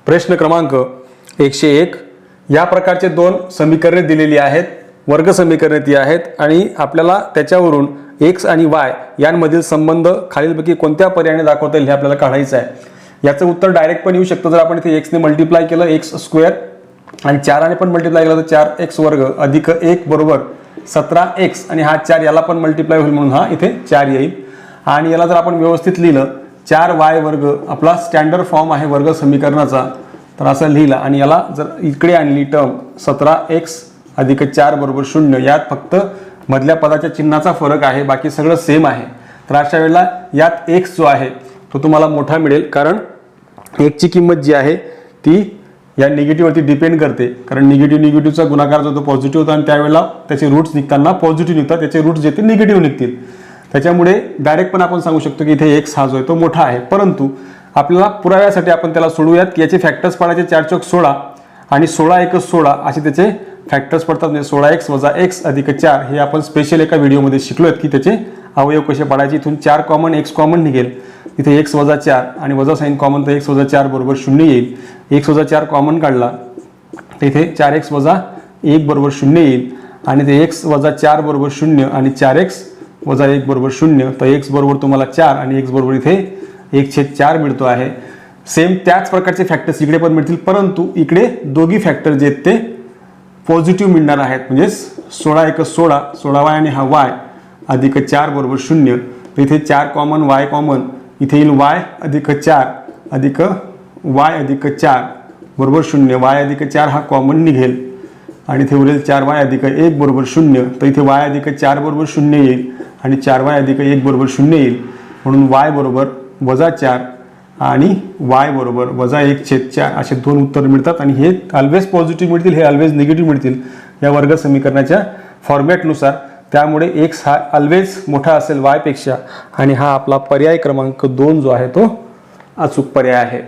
प्रश्न क्रमांक 101 या प्रकारचे दोन समीकरणे दिलेली आहेत, वर्ग समीकरणे ती आहेत आणि आपल्याला त्याच्यावरून x आणि y यांमधील संबंध खालीलपैकी कोणत्या पर्यायाने दाखवता येईल हे आपल्याला काढायचं आहे। याचं उत्तर डायरेक्ट पण येऊ शकतं जर आपण इथे x ने मल्टिप्लाय केलं x² आणि 4 ने पण मल्टिप्लाय केलं तर 4x वर्ग अधिक 1 बरोबर 17x आणि हा 4 याला पण मल्टिप्लाय होईल म्हणून हा इथे 4 येईल। आणि याला जर आपण व्यवस्थित लिहिलं 4y वर्ग आपला स्टँडर्ड फॉर्म आहे वर्ग समीकरणाचा, तर असं लिहिला आणि याला जर इकडे आणली टर्म 17x अधिक 4 बरोबर 0, यात फक्त मधल्या पदाच्या चिन्हाचा फरक आहे, बाकी सगळं सेम आहे। तर अशा वेळेला यात x जो आहे तो तुम्हाला मोठा मिळेल, कारण x ची किंमत जी आहे ती या निगेटिव्हवरती डिपेंड करते, कारण निगेटिव्हचा गुणाकार जो तो पॉझिटिव्ह होता आणि त्यावेळेला त्याचे रूट्स निघताना पॉझिटिव्ह निघतात, त्याचे रूट्स जे ते निगेटिव्ह निघतील। त्याच्यामुळे डायरेक्ट पण आपण सांगू शकतो की इथे x हा जो आहे तो मोठा आहे, परंतु आपल्याला पुराव्यासाठी आपण त्याला सोडवूयात की याचे फॅक्टर्स पाडायचे 4 चौक 16 आणि 16 एकक 16 असे त्याचे फॅक्टर्स पडतात, म्हणजे 16x वजा x अधिक 4 हे आपण स्पेशल एका व्हिडिओमध्ये शिकलोय की त्याचे अवयव कसे पाडायचे। इथून 4 कॉमन x कॉमन निघेल, इथे x वजा 4 आणि वजा साइन कॉमन तर x वजा 4 बरोबर 0 येईल। x वजा 4 कॉमन काढला तर इथे 4x वजा 1 बरोबर 0 येईल आणि ते x वजा 4 बरोबर 0 आणि 4x वजा 1 बरोबर 0, तर x बरोबर तुम्हाला 4 आणि x बरोबर इथे 1/4 मिळतो आहे। सेम त्याच प्रकारचे फॅक्टर्स इकडे पण मिळतील, परंतु इकडे दोघी फॅक्टर जे आहेत ते पॉझिटिव्ह मिळणार आहेत, म्हणजे 16 एकक 16 16y आणि हा y अधिक 4 बरोबर 0, तर इथे 4 कॉमन y कॉमन, इथे येईल y अधिक 4 अधिक y अधिक 4 बरोबर 0, y अधिक 4 हा कॉमन निघेल आणि इथे उरेल 4y अधिक 1 बरोबर 0, तर इथे y अधिक 4 बरोबर 0 येईल आणि 4y अधिक 1 बरोबर 0 येईल, म्हणून y बरोबर वजा 4 आणि y बरोबर वजा 1/4 असे दोन उत्तर मिळतात आणि हे ऑलवेज पॉझिटिव्ह मिळतील, हे ऑलवेज निगेटिव्ह मिळतील या वर्ग समीकरणाच्या फॉर्मॅटनुसार। त्यामुळे x हा ऑलवेज मोठा असेल y पेक्षा आणि हा आपला पर्याय क्रमांक 2 जो आहे तो अचूक पर्याय आहे।